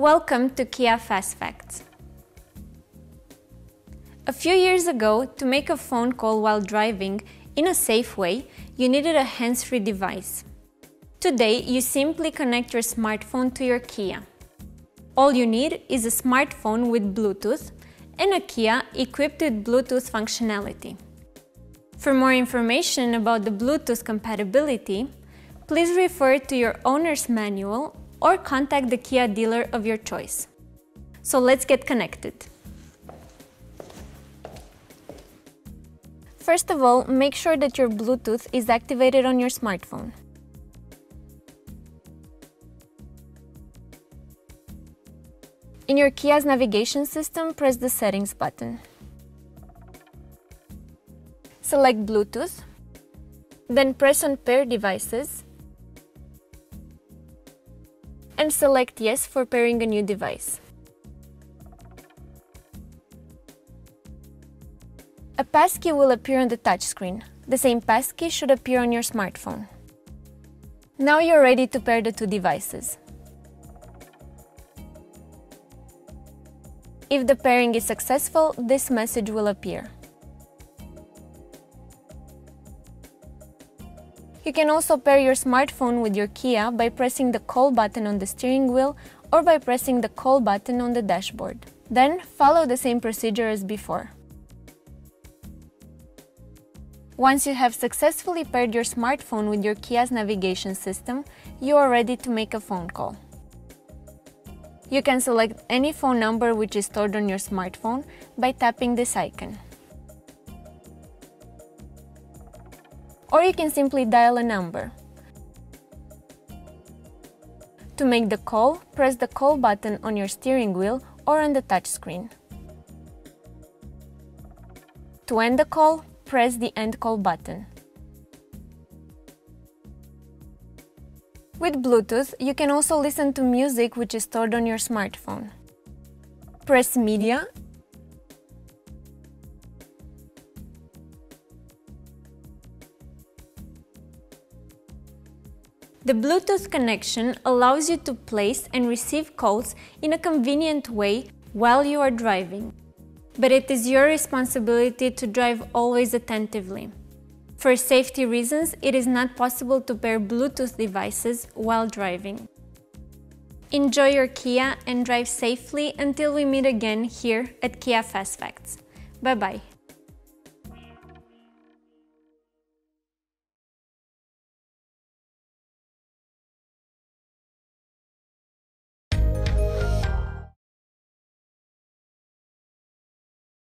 Welcome to Kia Fast Facts. A few years ago, to make a phone call while driving in a safe way, you needed a hands-free device. Today, you simply connect your smartphone to your Kia. All you need is a smartphone with Bluetooth and a Kia equipped with Bluetooth functionality. For more information about the Bluetooth compatibility, please refer to your owner's manual or contact the Kia dealer of your choice. So let's get connected. First of all, make sure that your Bluetooth is activated on your smartphone. In your Kia's navigation system, press the Settings button. Select Bluetooth, then press on Pair Devices, and select Yes for pairing a new device. A passkey will appear on the touchscreen. The same passkey should appear on your smartphone. Now you're ready to pair the two devices. If the pairing is successful, this message will appear. You can also pair your smartphone with your Kia by pressing the Call button on the steering wheel or by pressing the Call button on the dashboard. Then, follow the same procedure as before. Once you have successfully paired your smartphone with your Kia's navigation system, you are ready to make a phone call. You can select any phone number which is stored on your smartphone by tapping this icon. Or you can simply dial a number. To make the call, press the Call button on your steering wheel or on the touchscreen. To end the call, press the End Call button. With Bluetooth, you can also listen to music which is stored on your smartphone. Press Media, The Bluetooth connection allows you to place and receive calls in a convenient way while you are driving. But it is your responsibility to drive always attentively. For safety reasons, it is not possible to pair Bluetooth devices while driving. Enjoy your Kia and drive safely until we meet again here at Kia Fast Facts. Bye-bye.